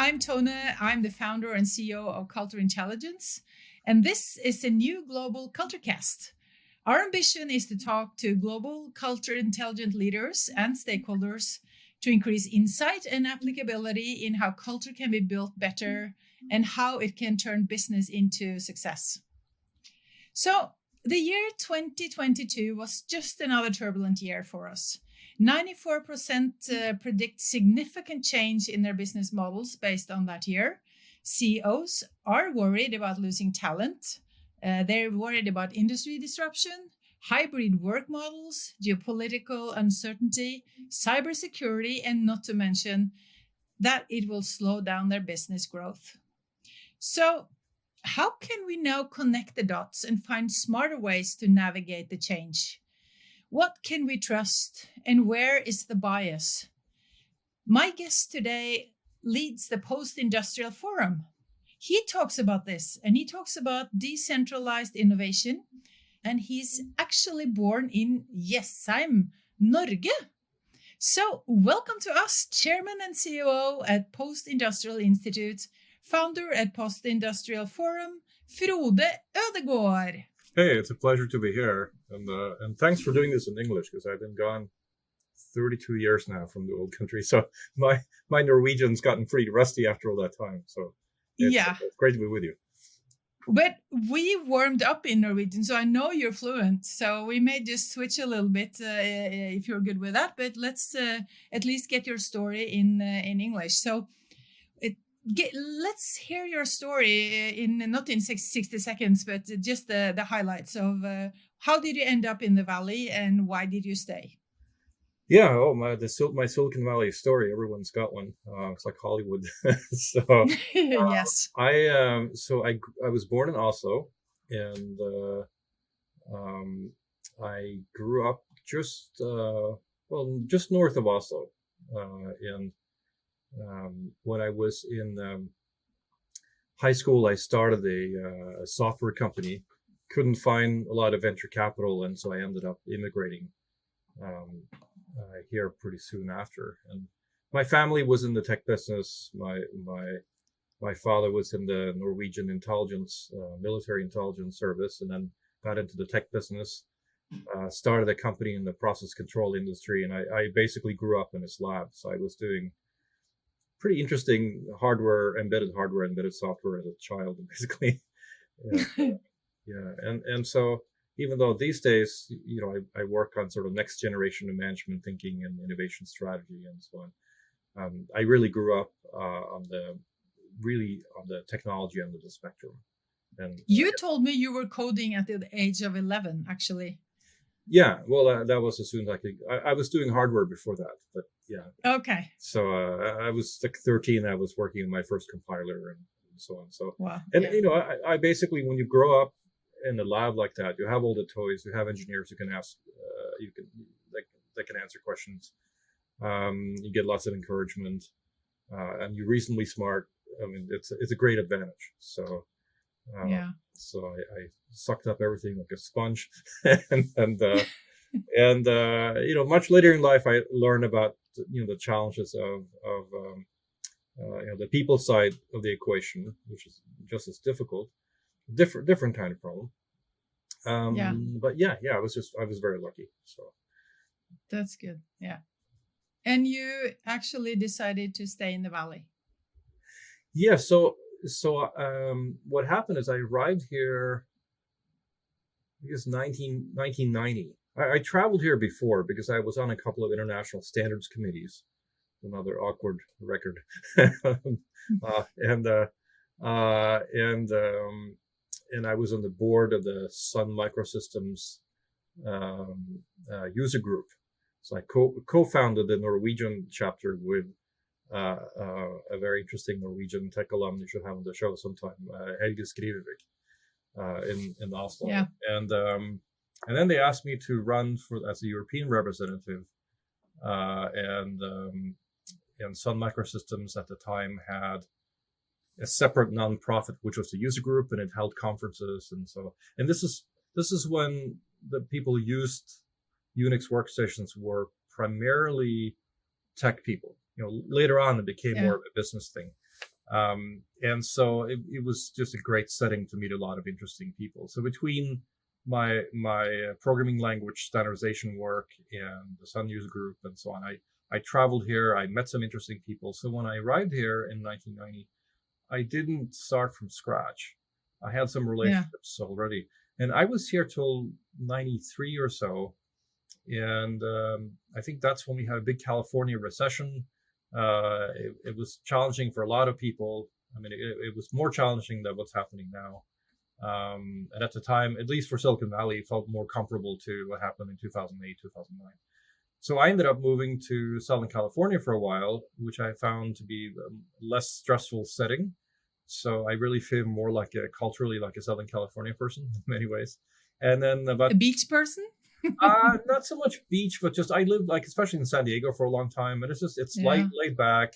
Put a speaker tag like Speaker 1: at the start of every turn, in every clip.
Speaker 1: I'm Tone. I'm the founder and CEO of Culture Intelligence, and this is a new global CultureCast. Our ambition is to talk to global culture intelligent leaders and stakeholders to increase insight and applicability in how culture can be built better and how it can turn business into success. So, the year 2022 was just another turbulent year for us. 94% predict significant change in their business models based on that year. CEOs are worried about losing talent. They're worried about industry disruption, hybrid work models, geopolitical uncertainty, cybersecurity, and not to mention that it will slow down their business growth. So, how can we now connect the dots and find smarter ways to navigate the change? What can we trust and where is the bias? My guest today leads the Post-Industrial Forum. He talks about this and he talks about decentralized innovation. And he's actually born in Jessheim, Norway. So welcome to us, Chairman and CEO at Post-Industrial Institute, founder at Post-Industrial Forum, Frode Odegard.
Speaker 2: Hey, it's a pleasure to be here, and thanks for doing this in English because I've been gone 32 years now from the old country, so my Norwegian's gotten pretty rusty after all that time. So it's great to be with you.
Speaker 1: But we warmed up in Norwegian, so I know you're fluent. So we may just switch a little bit if you're good with that. But let's at least get your story in English. So. Let's hear your story not in 60 seconds, but just the highlights of how did you end up in the Valley and why did you stay?
Speaker 2: Yeah, my Silicon Valley story. Everyone's got one. It's like Hollywood. So
Speaker 1: yes.
Speaker 2: I was born in Oslo, and I grew up just north of Oslo, and when I was in high school, I started a software company. Couldn't find a lot of venture capital, and so I ended up immigrating here pretty soon after. And my family was in the tech business. My father was in the Norwegian intelligence, military intelligence service, and then got into the tech business. Started a company in the process control industry, and I basically grew up in his lab. So I was doing pretty interesting embedded software as a child, basically. And so even though these days, I work on sort of next generation of management thinking and innovation strategy and so on, I really grew up on the technology end of the spectrum. And
Speaker 1: you told me you were coding at the age of 11, actually.
Speaker 2: Yeah, well, that was as soon as I could. I was doing hardware before that, but yeah.
Speaker 1: Okay.
Speaker 2: So I was like 13. I was working on my first compiler and so on. So,
Speaker 1: wow.
Speaker 2: And I basically, when you grow up in a lab like that, you have all the toys. You have engineers who can ask. They can answer questions. You get lots of encouragement, and you're reasonably smart. I mean, it's a great advantage. So. So I sucked up everything like a sponge, and much later in life I learned about the challenges of the people side of the equation, which is just as difficult, different kind of problem. But I was very lucky. So
Speaker 1: that's good. Yeah, and you actually decided to stay in the Valley.
Speaker 2: Yeah. So what happened is I arrived here, I guess 1990. I traveled here before because I was on a couple of international standards committees, another awkward record, and I was on the board of the Sun Microsystems user group. So I co-founded the Norwegian chapter with a very interesting Norwegian tech alum you should have on the show sometime, Helge Skrivevik, in Oslo.
Speaker 1: Yeah.
Speaker 2: And then they asked me to run as a European representative, and Sun Microsystems at the time had a separate nonprofit, which was the user group, and it held conferences and this is when the people used Unix workstations were primarily tech people. Later on it became more of a business thing. And so it was just a great setting to meet a lot of interesting people. So between my programming language standardization work and the Sun News Group and so on, I traveled here. I met some interesting people. So when I arrived here in 1990, I didn't start from scratch. I had some relationships already, and I was here till 93 or so. And I think that's when we had a big California recession. It was challenging for a lot of people. I mean, it was more challenging than what's happening now. And at the time, at least for Silicon Valley, it felt more comparable to what happened in 2008, 2009. So I ended up moving to Southern California for a while, which I found to be a less stressful setting. So I really feel more culturally like a Southern California person in many ways. And then
Speaker 1: a beach person?
Speaker 2: Not so much beach, but just I lived especially in San Diego for a long time, and it's laid back.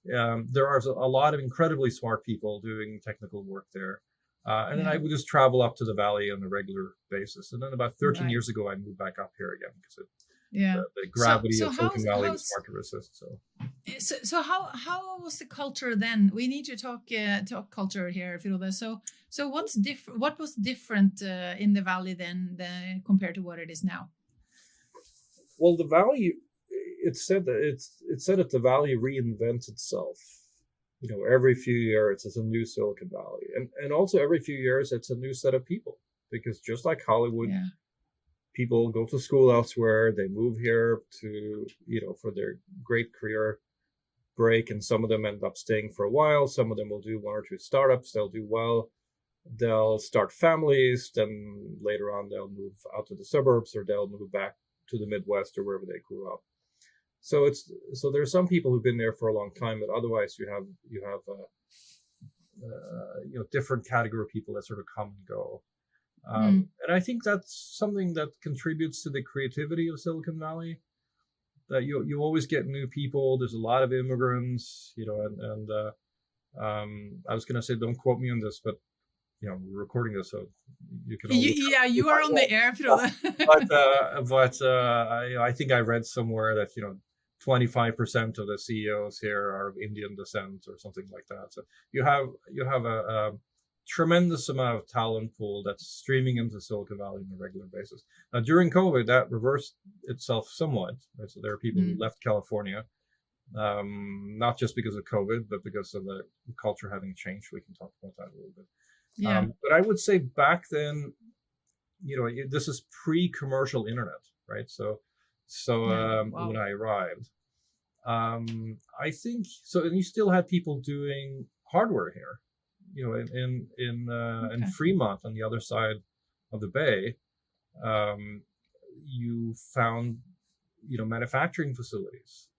Speaker 2: There are a lot of incredibly smart people doing technical work there. And then I would just travel up to the valley on a regular basis. And then about 13 years ago, I moved back up here again because the gravity of Silicon Valley was hard to resist.
Speaker 1: So how was the culture then? We need to talk culture here, Frode. So what was different in the valley then compared to what it is now?
Speaker 2: Well, the valley, it's said that the valley reinvents itself. Every few years it's a new Silicon Valley, and also every few years it's a new set of people, because just like Hollywood, people go to school elsewhere, they move here to for their great career break, and some of them end up staying for a while. Some of them will do one or two startups, they'll do well, they'll start families, then later on they'll move out to the suburbs, or they'll move back to the Midwest or wherever they grew up. So there are some people who've been there for a long time, but otherwise you have different category of people that sort of come and go. And I think that's something that contributes to the creativity of Silicon Valley. That you always get new people. There's a lot of immigrants, and I was going to say, don't quote me on this, but we're recording this, so you can.
Speaker 1: You are on the air, Frode.
Speaker 2: but I think I read somewhere that 25% of the CEOs here are of Indian descent or something like that. So you have a tremendous amount of talent pool that's streaming into Silicon Valley on a regular basis. Now, during COVID, that reversed itself somewhat. Right? So there are people who left California, not just because of COVID, but because of the culture having changed. We can talk about that a little bit. Yeah. But I would say back then, this is pre-commercial internet, right? So when I arrived, I think so, and you still had people doing hardware here, in Fremont on the other side of the bay. You found manufacturing facilities,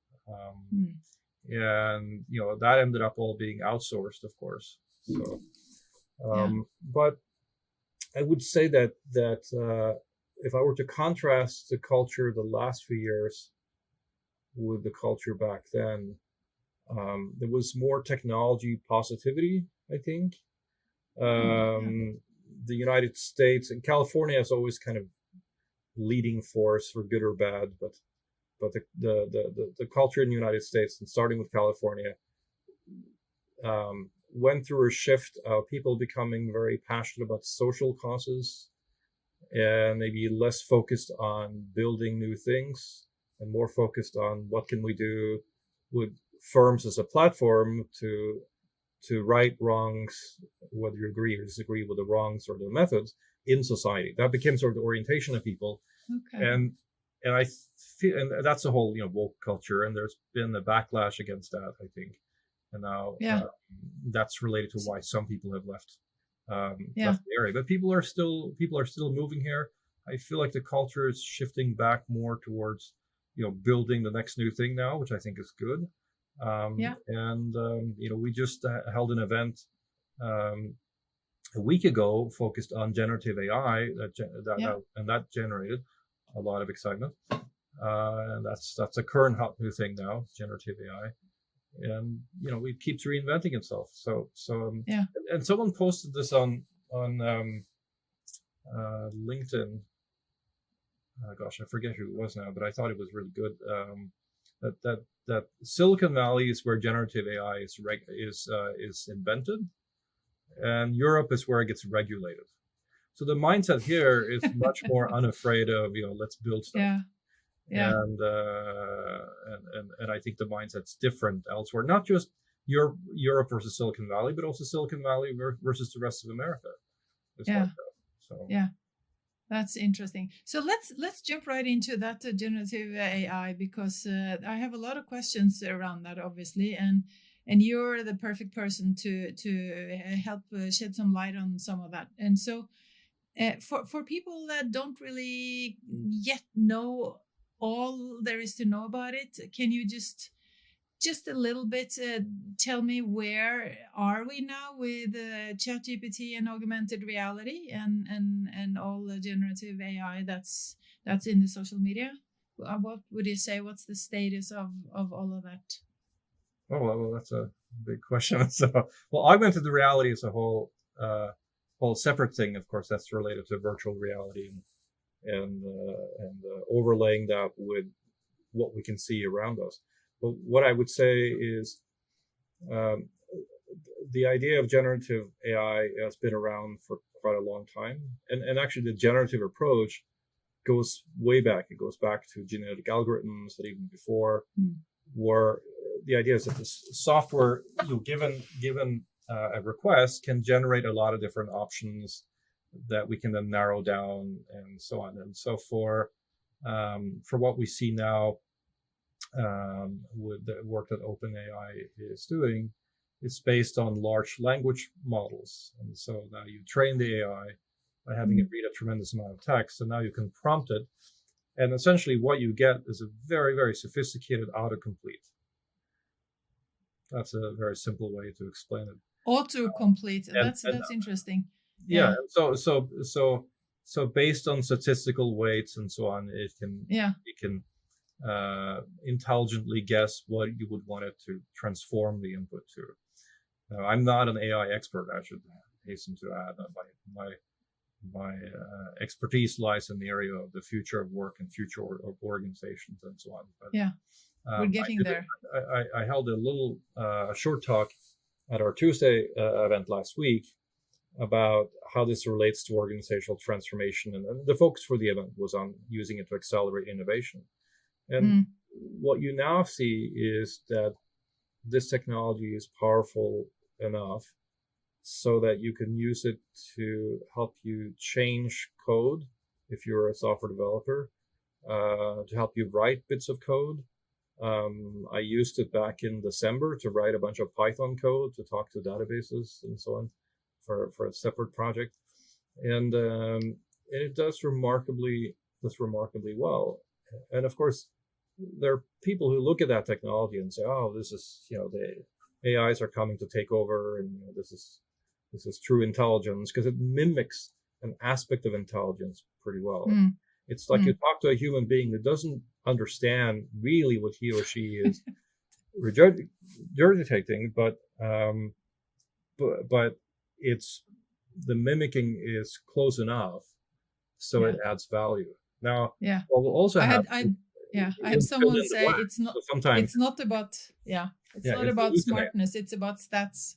Speaker 2: and that ended up all being outsourced, of course. So, but I would say that if I were to contrast the culture the last few years with the culture back then, there was more technology positivity, I think. The United States and California is always kind of leading force for good or bad, but the culture in the United States, and starting with California, went through a shift of people becoming very passionate about social causes, and maybe less focused on building new things and more focused on what can we do with firms as a platform to right wrongs, whether you agree or disagree with the wrongs or the methods in society. That became sort of the orientation of people. Okay. And I feel, and that's the whole woke culture, and there's been a backlash against that, I think. And now that's related to why some people have left the area. But people are still moving here. I feel like the culture is shifting back more towards building the next new thing now, which I think is good. And we just held an event a week ago focused on generative AI that generated a lot of excitement. And that's a current hot new thing now, generative AI. And it keeps reinventing itself. So and someone posted this on LinkedIn. Gosh, I forget who it was now, but I thought it was really good. that Silicon Valley is where generative AI is invented, and Europe is where it gets regulated. So the mindset here is much more unafraid of, let's build stuff.
Speaker 1: Yeah. Yeah.
Speaker 2: And I think the mindset's different elsewhere, not just Europe versus Silicon Valley, but also Silicon Valley versus the rest of America. It's
Speaker 1: Yeah.
Speaker 2: like that. So
Speaker 1: yeah. That's interesting. So let's jump right into that generative AI, because I have a lot of questions around that, obviously, and you're the perfect person to help shed some light on some of that. And so, for people that don't really yet know all there is to know about it, can you just a little bit tell me, where are we now with ChatGPT and augmented reality and all the generative AI that's in the social media? What would you say? What's the status of all of that?
Speaker 2: Oh, well, that's a big question. So, augmented reality is a whole separate thing. Of course, that's related to virtual reality and overlaying that with what we can see around us. But what I would say is, the idea of generative AI has been around for quite a long time, and actually the generative approach goes way back. It goes back to genetic algorithms that even before, where the idea is that the software, given a request, can generate a lot of different options that we can then narrow down and so on. And so for what we see now, with the work that OpenAI is doing, it's based on large language models. And so now you train the AI by having it read a tremendous amount of text, and now you can prompt it. And essentially what you get is a very, very sophisticated autocomplete. That's a very simple way to explain it.
Speaker 1: Autocomplete. That's interesting.
Speaker 2: Yeah. So based on statistical weights and so on, it can intelligently guess what you would want it to transform the input to. Now, I'm not an AI expert, I should hasten to add. My expertise lies in the area of the future of work and future of organizations and so on. But,
Speaker 1: we're getting there.
Speaker 2: I held a little short talk at our Tuesday event last week about how this relates to organizational transformation, and the focus for the event was on using it to accelerate innovation. And what you now see is that this technology is powerful enough so that you can use it to help you change code if you're a software developer, to help you write bits of code. I used it back in December to write a bunch of Python code to talk to databases and so on for a separate project. And it does remarkably well. And of course, there are people who look at that technology and say, "Oh, this is, the AIs are coming to take over, and this is true intelligence," because it mimics an aspect of intelligence pretty well. It's like you talk to a human being that doesn't understand really what he or she is regurgitating, but it's the mimicking is close enough, so it adds value. Now, what we'll also have.
Speaker 1: I have someone say it's not. So it's not about. It's not about smartness. It's about stats.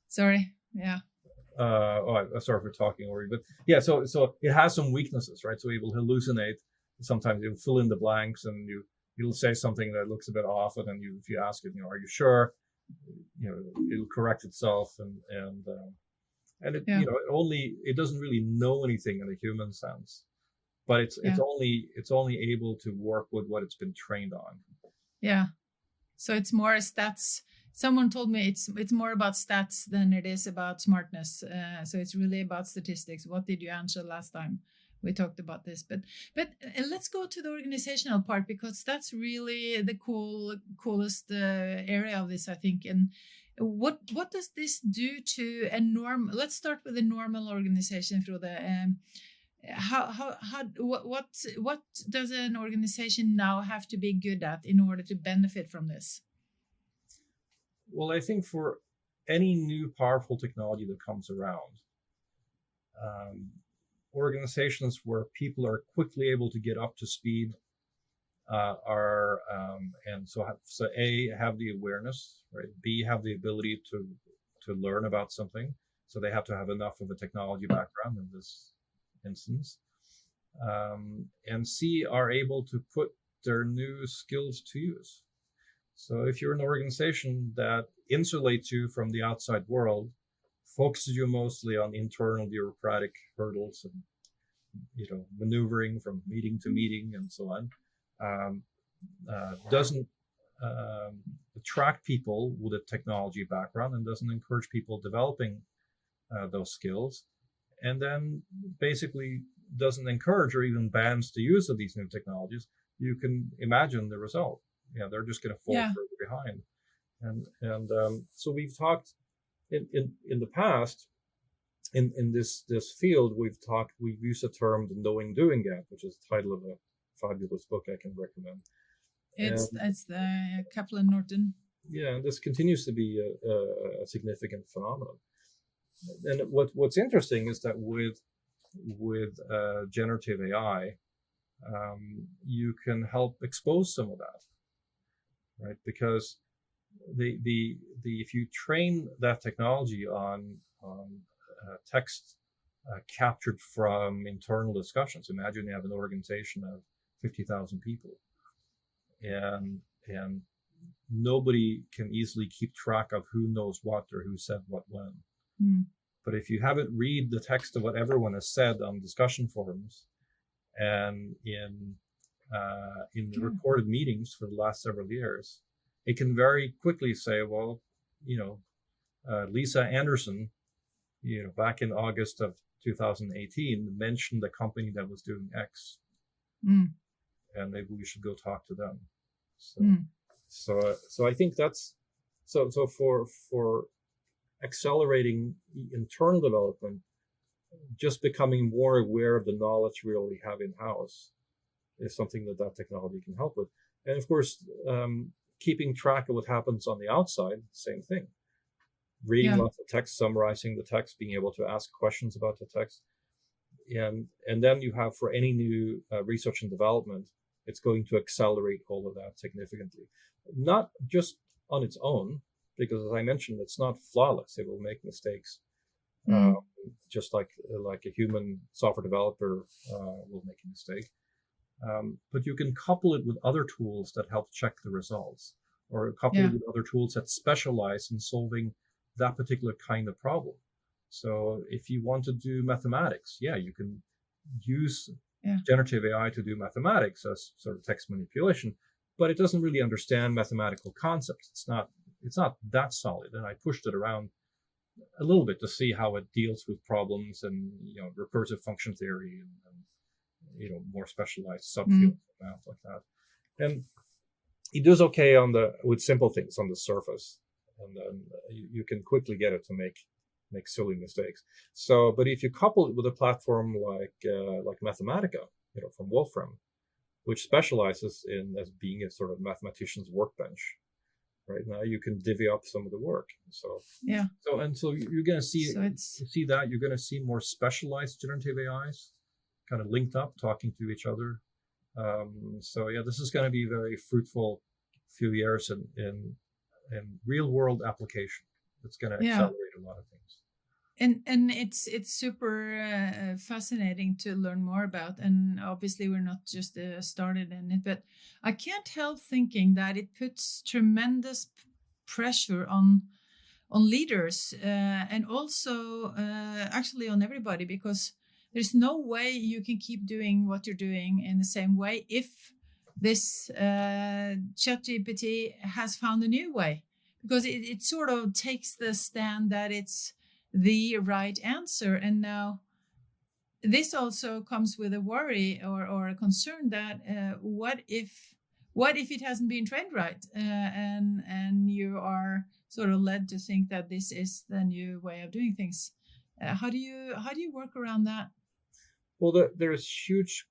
Speaker 1: Sorry. Yeah.
Speaker 2: Sorry for talking over you, but so it has some weaknesses, right? So it will hallucinate. Sometimes you'll fill in the blanks, and you'll say something that looks a bit off, and then if you ask it, are you sure? It'll correct itself, and it it doesn't really know anything in a human sense. But it's only able to work with what it's been trained on.
Speaker 1: Yeah. So it's more stats. Someone told me it's more about stats than it is about smartness. So it's really about statistics. What did you answer last time we talked about this? But let's go to the organizational part, because that's really the coolest area of this, I think. And what does this do to a normal? Let's start with a normal organization, Frode. What does an organization now have to be good at in order to benefit from this?
Speaker 2: Well, I think for any new powerful technology that comes around, organizations where people are quickly able to get up to speed and so A, have the awareness, right? B, have the ability to learn about something. So they have to have enough of a technology background in this instance. And C, are able to put their new skills to use. So if you're an organization that insulates you from the outside world, focuses you mostly on internal bureaucratic hurdles and maneuvering from meeting to meeting and so on, doesn't attract people with a technology background and doesn't encourage people developing those skills, and then basically doesn't encourage or even bans the use of these new technologies, you can imagine the result. They're just going to fall further behind. And so we've talked in the past in this field, we've used the term the knowing doing gap, which is the title of a fabulous book I can recommend.
Speaker 1: It's the Kaplan Norton.
Speaker 2: Yeah, this continues to be a significant phenomenon. And what's interesting is that with generative AI, you can help expose some of that, right? Because if you train that technology on text captured from internal discussions, imagine you have an organization of 50,000 people, and nobody can easily keep track of who knows what or who said what when. But if you have it read the text of what everyone has said on discussion forums and in the recorded meetings for the last several years, it can very quickly say, well, Lisa Anderson, back in August of 2018, mentioned the company that was doing X, and maybe we should go talk to them. So I think that's so for accelerating internal development, just becoming more aware of the knowledge we already have in-house is something that technology can help with. And of course, keeping track of what happens on the outside, same thing. Reading lots of text, summarizing the text, being able to ask questions about the text. And then you have, for any new research and development, it's going to accelerate all of that significantly. Not just on its own, because as I mentioned, it's not flawless. It will make mistakes, just like a human software developer will make a mistake. But you can couple it with other tools that help check the results, or couple it with other tools that specialize in solving that particular kind of problem. So if you want to do mathematics, you can use generative AI to do mathematics as sort of text manipulation, but it doesn't really understand mathematical concepts. It's not that solid. And I pushed it around a little bit to see how it deals with problems and recursive function theory and more specialized subfields of math like that. And it does okay with simple things on the surface, and then you can quickly get it to make silly mistakes. So, but if you couple it with a platform like Mathematica, from Wolfram, which specializes in as being a sort of mathematician's workbench, right? Now you can divvy up some of the work. So so you're going to see that you're going to see more specialized generative AIs kind of linked up, talking to each other. This is going to be a very fruitful few years in real world application. It's going to accelerate a lot of things.
Speaker 1: And it's super fascinating to learn more about. And obviously we're not just started in it, but I can't help thinking that it puts tremendous pressure on leaders and also actually on everybody, because there's no way you can keep doing what you're doing in the same way if this ChatGPT has found a new way, because it sort of takes the stand that it's the right answer. And now this also comes with a worry or a concern that what if it hasn't been trained right, and you are sort of led to think that this is the new way of doing things. How do you work around that?
Speaker 2: Well, there's huge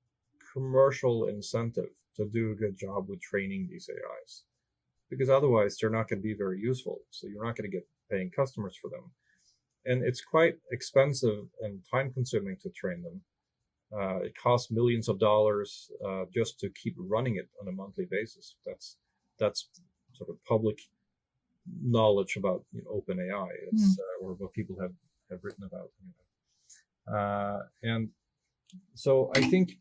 Speaker 2: commercial incentive to do a good job with training these AIs, because otherwise they're not going to be very useful. So you're not going to get paying customers for them. And it's quite expensive and time consuming to train them. It costs millions of dollars just to keep running it on a monthly basis. That's sort of public knowledge about OpenAI. It's or what people have written about. And so I think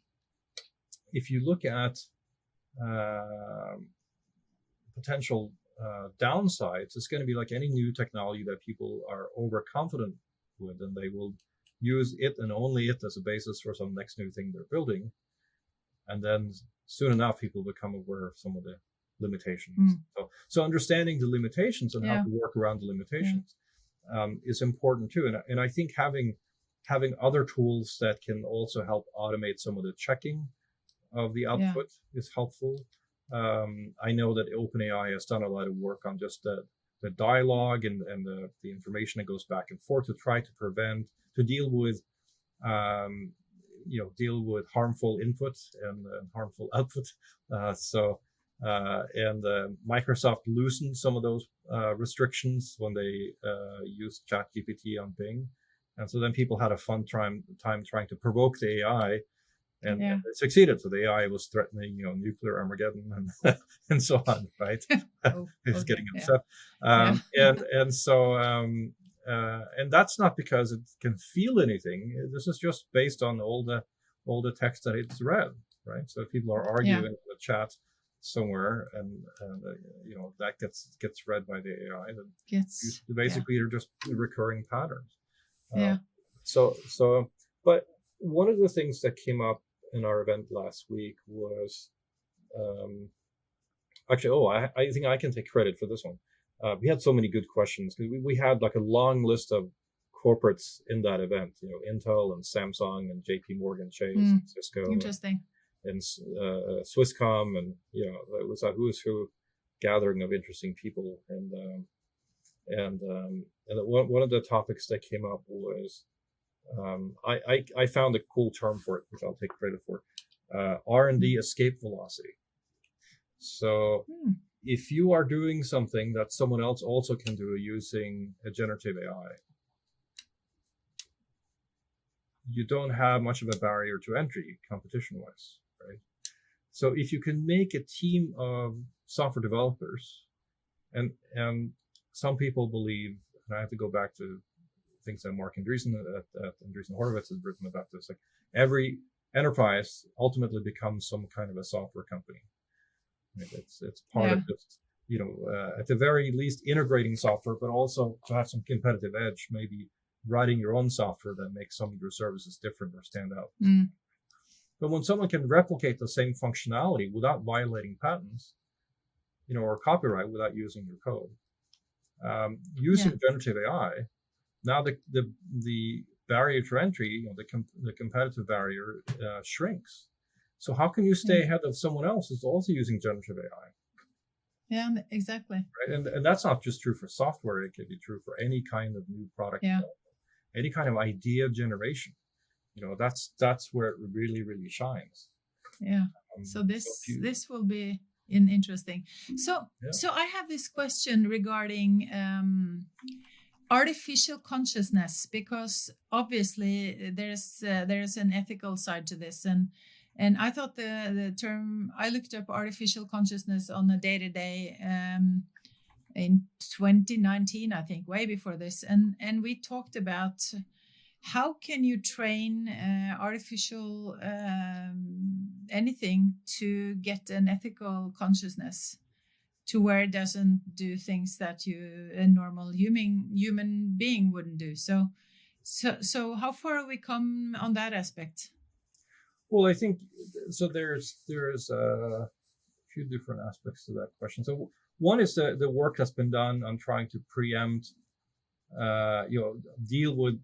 Speaker 2: if you look at potential downsides, it's going to be like any new technology that people are overconfident with, and they will use it and only it as a basis for some next new thing they're building. And then soon enough, people become aware of some of the limitations. So understanding the limitations and how to work around the limitations is important too. And I think having other tools that can also help automate some of the checking of the output is helpful. I know that OpenAI has done a lot of work on just the dialogue and the information that goes back and forth to try to deal with harmful input and harmful output. Microsoft loosened some of those restrictions when they used ChatGPT on Bing, and so then people had a fun time trying to provoke the AI. And it succeeded. So the AI was threatening, nuclear Armageddon and so on, right? It's getting upset. And that's not because it can feel anything. This is just based on all the text that it's read, right? So if people are arguing in the chat somewhere, and that gets read by the AI, then basically they're just recurring patterns. But one of the things that came up in our event last week was I think I can take credit for this one. We had so many good questions because we had like a long list of corporates in that event, Intel and Samsung and JP Morgan Chase and Cisco.
Speaker 1: Interesting.
Speaker 2: And Swisscom, and it was a who's who gathering of interesting people. And one of the topics that came up was I found a cool term for it, which I'll take credit for. R&D escape velocity. So if you are doing something that someone else also can do using a generative AI, you don't have much of a barrier to entry competition-wise, right? So if you can make a team of software developers, and some people believe, and I have to go back to things that Mark Andreessen at Andreessen Horowitz has written about this, like every enterprise ultimately becomes some kind of a software company. It's part of just, at the very least integrating software, but also to have some competitive edge, maybe writing your own software that makes some of your services different or stand out. But when someone can replicate the same functionality without violating patents, or copyright without using your code, using generative AI, now the barrier to entry, the competitive barrier shrinks. So how can you stay ahead of someone else who's also using generative AI?
Speaker 1: Yeah, exactly.
Speaker 2: Right, and that's not just true for software. It can be true for any kind of new product development, any kind of idea generation. That's where it really, really shines. Yeah.
Speaker 1: So this will be interesting. So I have this question regarding artificial consciousness, because obviously there's an ethical side to this, and I thought the term, I looked up artificial consciousness on a day-to-day in 2019, I think, way before this, and we talked about how can you train artificial anything to get an ethical consciousness to where it doesn't do things that a normal human being wouldn't do. So how far have we come on that aspect?
Speaker 2: Well, I think so. There's a few different aspects to that question. So one is the work that's been done on trying to preempt, deal with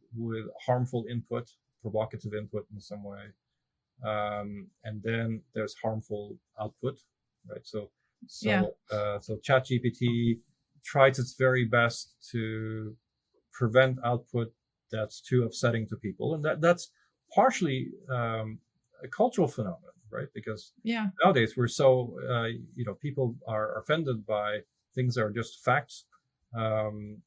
Speaker 2: harmful input, provocative input in some way, and then there's harmful output, right? So ChatGPT tries its very best to prevent output that's too upsetting to people, and that's partially a cultural phenomenon, right? Because nowadays we're so people are offended by things that are just facts, and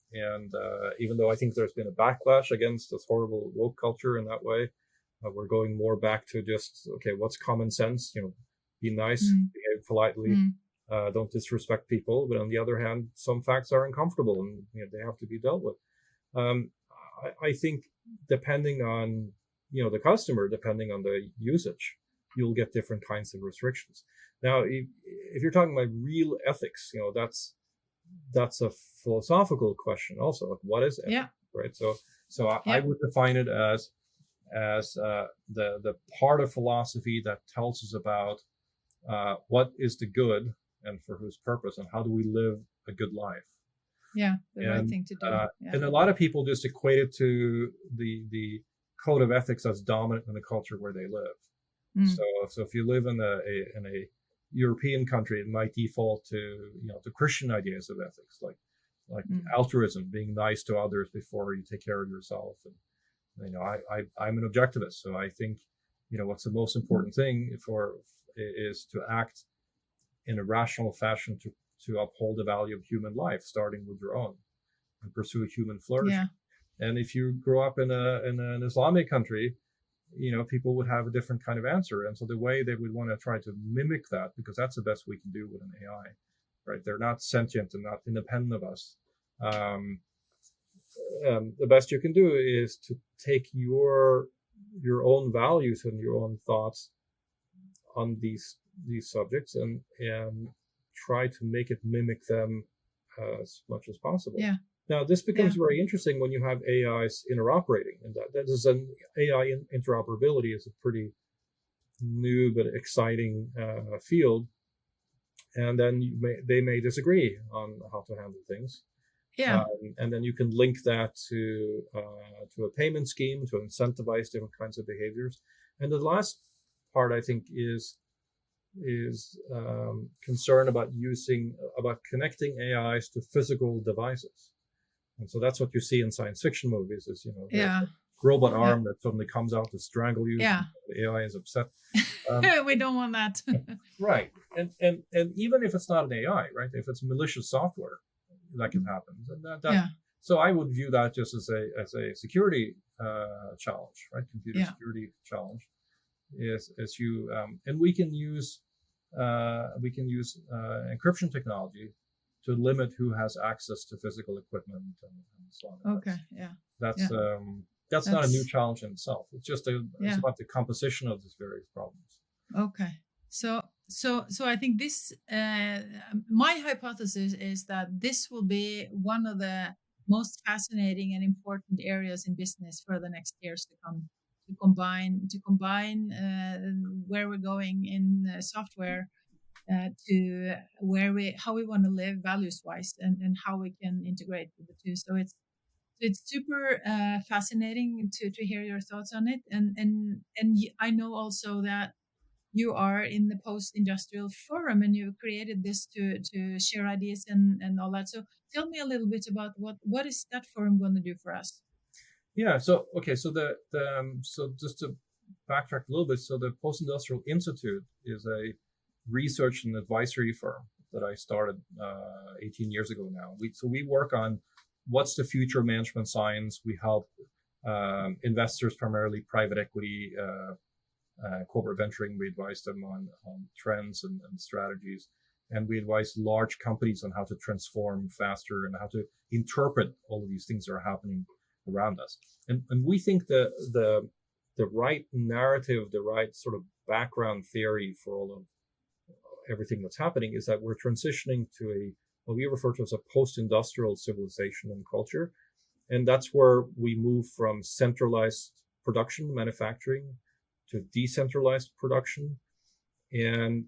Speaker 2: even though I think there's been a backlash against this horrible woke culture in that way, We're going more back to just, okay, what's common sense? Be nice, behave politely, don't disrespect people. But on the other hand, some facts are uncomfortable and they have to be dealt with. I think depending on the customer, depending on the usage, you'll get different kinds of restrictions. Now, if you're talking about real ethics, that's a philosophical question also. Like, what is ethics, right? So I would define it as the part of philosophy that tells us about what is the good and for whose purpose, and how do we live a good life.
Speaker 1: Yeah, the right thing to do.
Speaker 2: And a lot of people just equate it to the code of ethics that's dominant in the culture where they live. So if you live in a European country, it might default to to Christian ideas of ethics, like altruism, being nice to others before you take care of yourself. And I'm an objectivist, so I think what's the most important thing is to act in a rational fashion to uphold the value of human life, starting with your own, and pursue human flourishing. And if you grow up in an Islamic country, people would have a different kind of answer. And so the way they would want to try to mimic that, because that's the best we can do with an AI, right? They're not sentient and not independent of us. The best you can do is to take your own values and your own thoughts on these subjects and try to make it mimic them as much as possible. Now, this becomes very interesting when you have AIs interoperating, and that is an AI interoperability is a pretty new but exciting field. And then they may disagree on how to handle things. And then you can link that to a payment scheme to incentivize different kinds of behaviors. And the last part, I think, is concern about connecting AIs to physical devices. And so that's what you see in science fiction movies is, the robot arm that suddenly comes out to strangle you. The AI is upset.
Speaker 1: We don't want that.
Speaker 2: Right. And even if it's not an AI, right? If it's malicious software, that can happen. And so I would view that just as a security challenge, right? Computer security challenge is you and we can use encryption technology to limit who has access to physical equipment and so on.
Speaker 1: Okay,
Speaker 2: That's not a new challenge in itself. It's just it's about the composition of these various problems.
Speaker 1: Okay, so I think this my hypothesis is that this will be one of the most fascinating and important areas in business for the next years to come. To combine where we're going in software to how we want to live values wise and how we can integrate the two. So it's super fascinating to hear your thoughts on it. And I know also that you are in the Post-Industrial Forum and you created this to share ideas and all that. So tell me a little bit about what is that forum going to do for us?
Speaker 2: Yeah. So so just to backtrack a little bit. So the Post-Industrial Institute is a research and advisory firm that I started 18 years ago now. We work on what's the future of management science. We help investors, primarily private equity, corporate venturing. We advise them on trends and strategies. And we advise large companies on how to transform faster and how to interpret all of these things that are happening around us. And we think the right narrative, the right sort of background theory for all of everything that's happening is that we're transitioning to what we refer to as a post-industrial civilization and culture. And that's where we move from centralized production, manufacturing, to decentralized production. And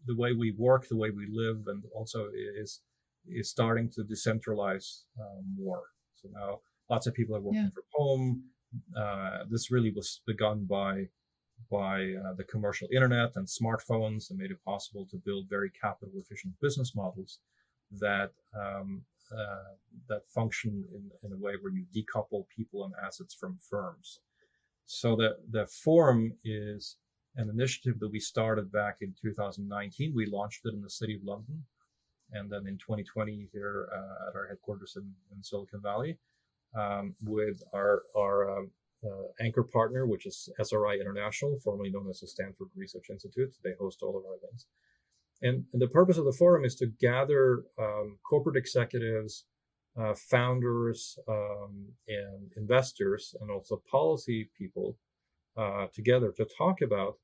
Speaker 2: the way we work, the way we live, and also is starting to decentralize more. So now lots of people are working from home. This really was begun by the commercial internet and smartphones and made it possible to build very capital efficient business models that function in a way where you decouple people and assets from firms. So the forum is an initiative that we started back in 2019. We launched it in the city of London, and then in 2020 here at our headquarters in Silicon Valley. with our anchor partner, which is SRI International, formerly known as the Stanford Research Institute. They host all of our events. And the purpose of the forum is to gather corporate executives, founders, and investors, and also policy people together to talk about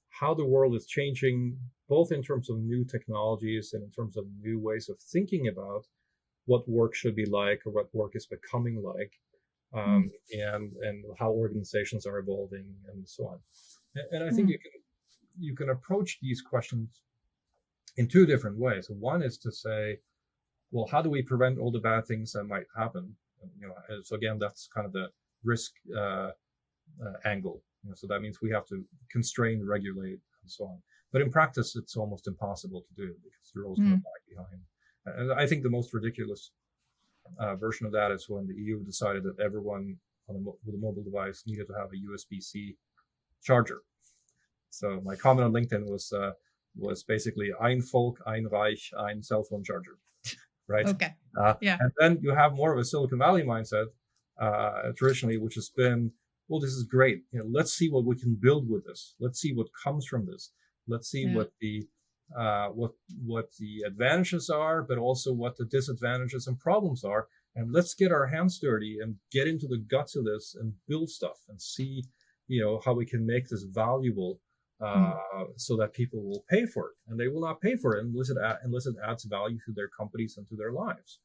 Speaker 2: how the world is changing, both in terms of new technologies and in terms of new ways of thinking about what work should be like or what work is becoming like, and how organizations are evolving and so on. And I think you can approach these questions in two different ways. One is to say, well, how do we prevent all the bad things that might happen? So again, that's kind of the risk angle. So that means we have to constrain, regulate, and so on. But in practice, it's almost impossible to do because you're always going to lag behind. And I think the most ridiculous version of that is when the EU decided that everyone with a mobile device needed to have a USB-C charger. So my comment on LinkedIn was basically ein Volk, ein Reich, ein cell phone charger, right?
Speaker 1: Okay.
Speaker 2: And then you have more of a Silicon Valley mindset traditionally, which has been, well, this is great. Let's see what we can build with this. Let's see what comes from this. Let's see what the advantages are, but also what the disadvantages and problems are. And let's get our hands dirty and get into the guts of this and build stuff and see, how we can make this valuable so that people will pay for it. And they will not pay for it unless it adds value to their companies and to their lives.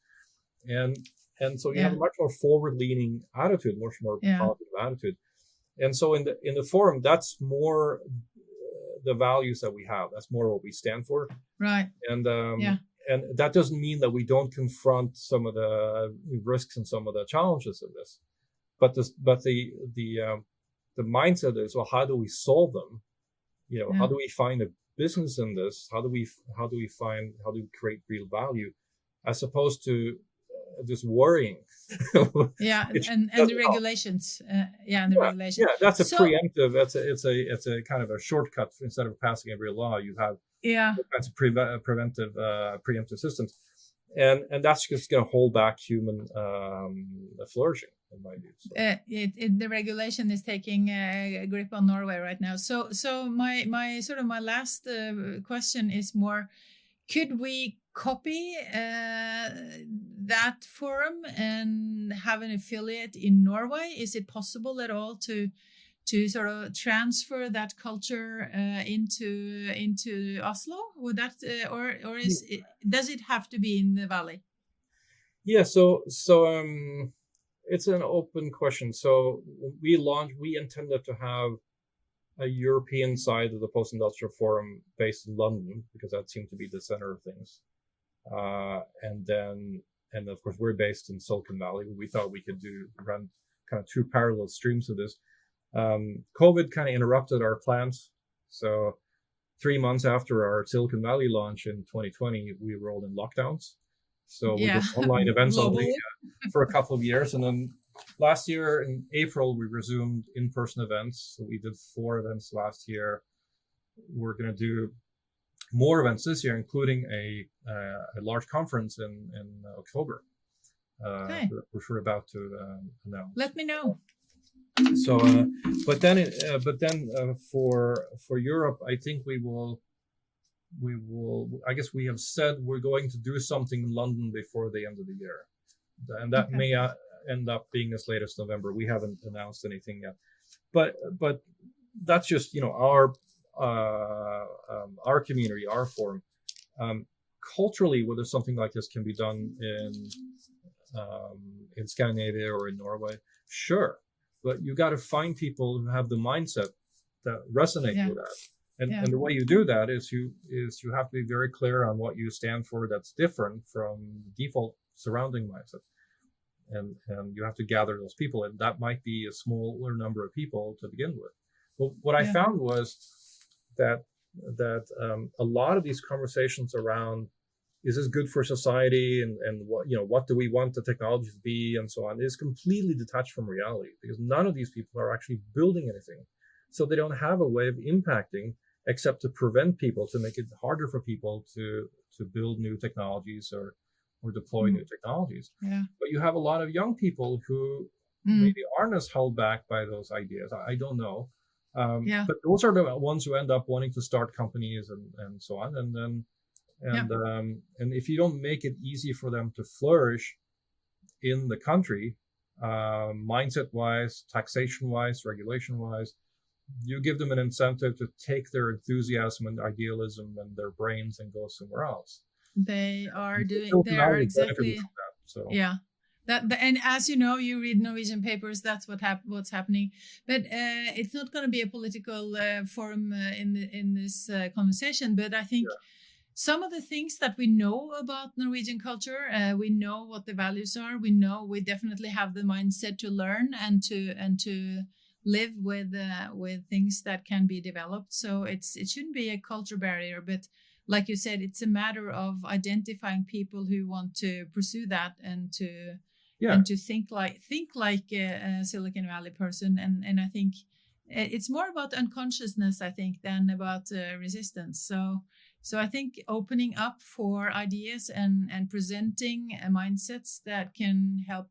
Speaker 2: And so you have a much more forward-leaning attitude, much more positive attitude. And so in the forum, that's more the values that we have. That's more what we stand for.
Speaker 1: Right.
Speaker 2: And that doesn't mean that we don't confront some of the risks and some of the challenges of this. But the mindset is, well, how do we solve them? How do we find a business in this? How do we create real value, as opposed to just worrying?
Speaker 1: And the regulations. Regulations.
Speaker 2: Yeah, that's a preemptive. It's a kind of a shortcut. Instead of passing a real law, you have kinds of preemptive systems, and that's just going to hold back human flourishing, in my view. So.
Speaker 1: The regulation is taking a grip on Norway right now. So my last question is more: could we copy that forum and have an affiliate in Norway? Is it possible at all to sort of transfer that culture into Oslo? Would that or does it have to be in the valley?
Speaker 2: Yeah, so it's an open question. So we intended to have a European side of the Post-Industrial Forum based in London, because that seemed to be the center of things. And of course, we're based in Silicon Valley. We thought we could run kind of two parallel streams of this. COVID kind of interrupted our plans. So 3 months after our Silicon Valley launch in 2020, we were all in lockdowns. So we did online events only for a couple of years. And then last year in April, we resumed in-person events. So we did 4 events last year. We're going to do more events this year, including a large conference in October, which we're about to announce.
Speaker 1: Let me know.
Speaker 2: So, but then for Europe, I think we will. I guess we have said we're going to do something in London before the end of the year, and that may end up being as late as November. We haven't announced anything yet, but that's just our community, our forum. Culturally, whether something like this can be done in Scandinavia or in Norway, sure, but you got to find people who have the mindset that resonate with that. And the way you do that is you have to be very clear on what you stand for that's different from default surrounding mindset. And you have to gather those people, and that might be a smaller number of people to begin with. But what I found was that a lot of these conversations around, is this good for society, and what do we want the technology to be, and so on, is completely detached from reality, because none of these people are actually building anything. So they don't have a way of impacting except to prevent people, to make it harder for people to build new technologies or or deploy new technologies.
Speaker 1: Yeah.
Speaker 2: But you have a lot of young people who maybe aren't as held back by those ideas. I don't know. But those are the ones who end up wanting to start companies and so on. And if you don't make it easy for them to flourish in the country, mindset-wise, taxation-wise, regulation-wise, you give them an incentive to take their enthusiasm and idealism and their brains and go somewhere else.
Speaker 1: They are exactly.
Speaker 2: So.
Speaker 1: Yeah. And as you know, you read Norwegian papers. That's what's happening. But it's not going to be a political forum in this conversation. But I think some of the things that we know about Norwegian culture, we know what the values are. We definitely have the mindset to learn and to live with things that can be developed. So it shouldn't be a culture barrier, but like you said, it's a matter of identifying people who want to pursue that and to think like a Silicon Valley person. And I think it's more about unconsciousness, I think, than about resistance. So I think opening up for ideas and presenting mindsets that can help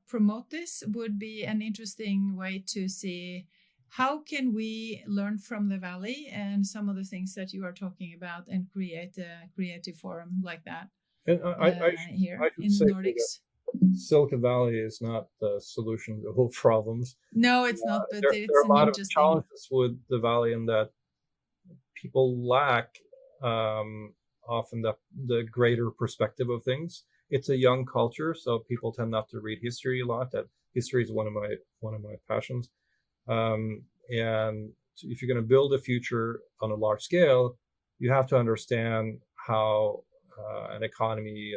Speaker 1: promote this would be an interesting way to see how can we learn from the Valley and some of the things that you are talking about and create a creative forum like that.
Speaker 2: And
Speaker 1: here
Speaker 2: I should
Speaker 1: in
Speaker 2: say
Speaker 1: the Nordics.
Speaker 2: Silicon Valley is not the solution to all problems.
Speaker 1: No, it's not, but
Speaker 2: there
Speaker 1: it's
Speaker 2: are a lot of
Speaker 1: interesting
Speaker 2: challenges with the Valley in that people lack often the greater perspective of things. It's a young culture, so people tend not to read history a lot. That history is one of my passions. And if you're going to build a future on a large scale, you have to understand how an economy,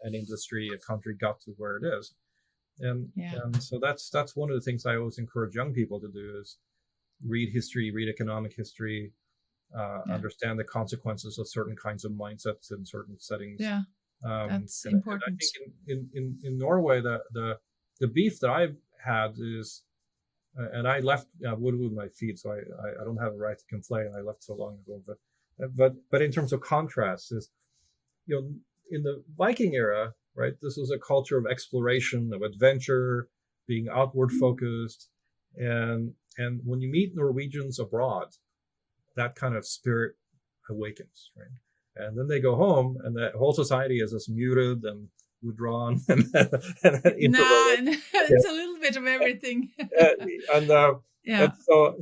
Speaker 2: an industry, a country got to where it is. And so that's one of the things I always encourage young people to do is read history, read economic history, understand the consequences of certain kinds of mindsets in certain settings.
Speaker 1: Yeah, that's important.
Speaker 2: And I think in Norway, the beef that I've had is, and I left wood with my feet, so I don't have a right to complain. I left so long ago, but in terms of contrast, is in the Viking era, right? This was a culture of exploration, of adventure, being outward focused, and when you meet Norwegians abroad, that kind of spirit awakens, right? And then they go home, and the whole society is as muted and withdrawn and introverted.
Speaker 1: It's a little bit of everything.
Speaker 2: And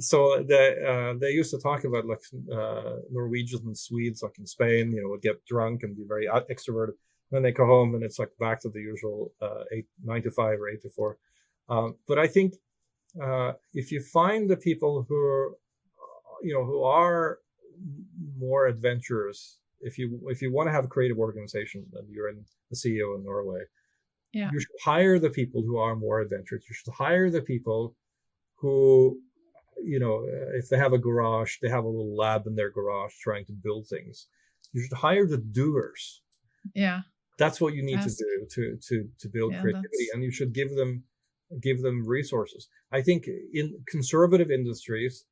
Speaker 2: so they used to talk about like Norwegians and Swedes, like in Spain, would get drunk and be very extroverted. Then they go home and it's like back to the usual 9 to 5 or 8 to 4. But I think if you find the people who are more adventurous, if you want to have a creative organization and you're the CEO in Norway, you should hire the people who are more adventurous. You should hire the people who, if they have a garage, they have a little lab in their garage trying to build things. You should hire the doers.
Speaker 1: Yeah,
Speaker 2: that's what you need to do to build creativity, and you should give them resources. I think in conservative industries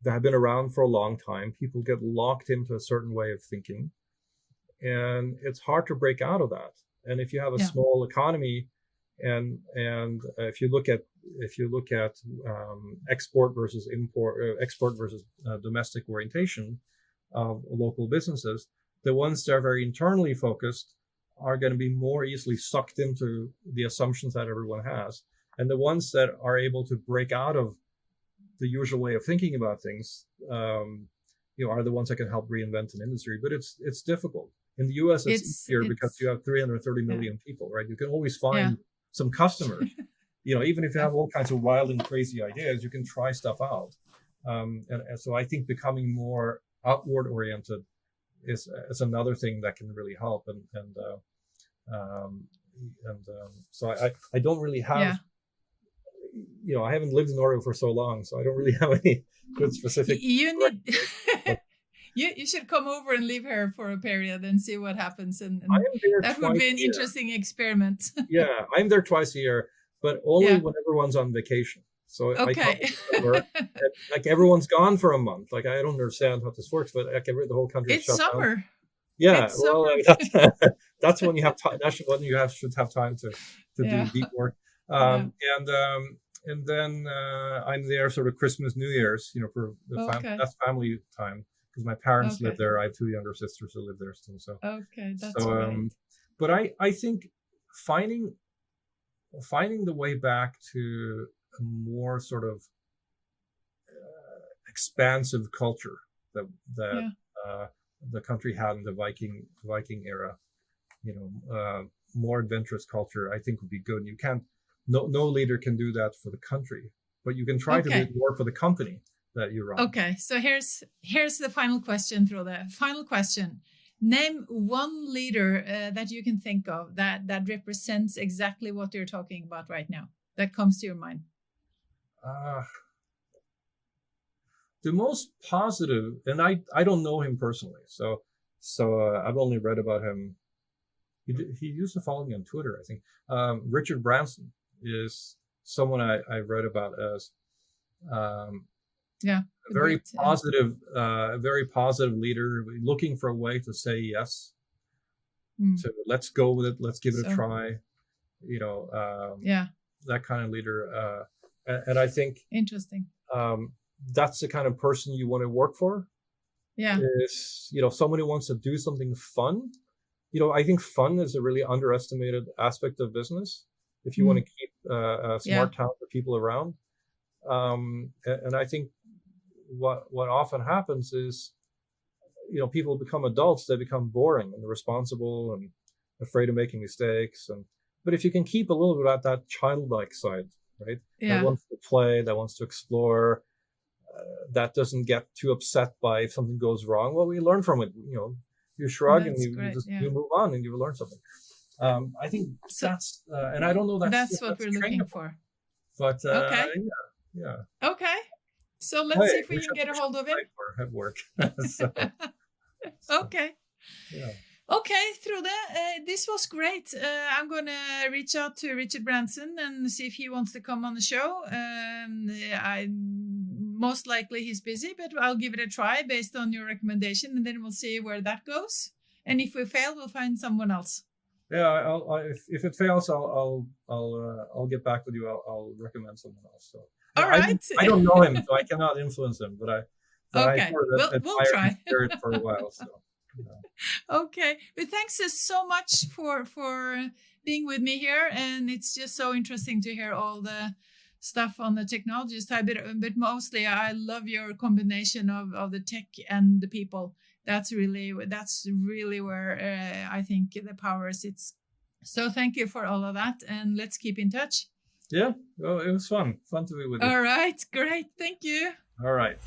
Speaker 2: that have been around for a long time, people get locked into a certain way of thinking, and it's hard to break out of that. And if you have a small economy, and if you look at export versus import, export versus domestic orientation of local businesses, the ones that are very internally focused are going to be more easily sucked into the assumptions that everyone has, and the ones that are able to break out of the usual way of thinking about things, are the ones that can help reinvent an industry. But it's difficult. In the U.S., it's easier because you have 330 million people, right? You can always find some customers. Even if you have all kinds of wild and crazy ideas, you can try stuff out. And so I think becoming more outward oriented is another thing that can really help. So I don't really have. I haven't lived in Norway for so long, so I don't really have any good specific.
Speaker 1: You should come over and live here for a period and see what happens, and that would be an interesting experiment.
Speaker 2: Yeah, I'm there twice a year, but only when everyone's on vacation. So I come over, like everyone's gone for a month. Like I don't understand how this works, but like the whole country is shut
Speaker 1: summer.
Speaker 2: down. Yeah,
Speaker 1: It's so
Speaker 2: well, that's when you have time. That's when you should have time to
Speaker 1: yeah.
Speaker 2: do deep work.
Speaker 1: Yeah.
Speaker 2: And then I'm there sort of Christmas, New Year's, for
Speaker 1: Okay.
Speaker 2: that's family time because my parents live
Speaker 1: Okay.
Speaker 2: there. I have two younger sisters who live there still. So
Speaker 1: Okay, that's
Speaker 2: so
Speaker 1: great.
Speaker 2: but I think finding the way back to a more sort of expansive culture that
Speaker 1: Yeah.
Speaker 2: the country had in the Viking era, more adventurous culture, I think would be good. You can't, no leader can do that for the country, but you can try to do it more for the company that you run.
Speaker 1: Okay, so here's the final question, Frode. Final question. Name one leader that you can think of that represents exactly what you're talking about right now, that comes to your mind.
Speaker 2: The most positive, and I don't know him personally, so I've only read about him. He used to follow me on Twitter, I think. Richard Branson is someone I read about as a very positive leader, looking for a way to say yes. So let's go with it. Let's give it a try. That kind of leader. And I think
Speaker 1: interesting.
Speaker 2: That's the kind of person you want to work for.
Speaker 1: Yeah.
Speaker 2: Is someone who wants to do something fun. I think fun is a really underestimated aspect of business. If you want to keep smart, talented people around, and I think what often happens is, people become adults, they become boring and irresponsible and afraid of making mistakes. But if you can keep a little bit of that childlike side, right? That wants to play, that wants to explore, that doesn't get too upset by if something goes wrong. Well, we learn from it. You shrug and you move on and you learn something. I think that's, and I don't know
Speaker 1: that's what we're looking for.
Speaker 2: But
Speaker 1: okay.
Speaker 2: Yeah.
Speaker 1: Okay. So let's see if we can get a hold of him.
Speaker 2: At work.
Speaker 1: Okay.
Speaker 2: Yeah.
Speaker 1: Okay, Frode, this was great. I'm going to reach out to Richard Branson and see if he wants to come on the show. Most likely he's busy, but I'll give it a try based on your recommendation, and then we'll see where that goes. And if we fail, we'll find someone else.
Speaker 2: Yeah, if it fails, I'll get back with you. I'll recommend someone else. So
Speaker 1: all right.
Speaker 2: I don't know him, so I cannot influence him. But
Speaker 1: okay. We'll try.
Speaker 2: His spirit for a while. So.
Speaker 1: Okay, but thanks so much for being with me here, and it's just so interesting to hear all the stuff on the technology side, but mostly I love your combination of the tech and the people. That's really where I think the power sits. So thank you for all of that, and let's keep in touch.
Speaker 2: Yeah, well, it was fun to be with you.
Speaker 1: All right, great, thank you.
Speaker 2: All right.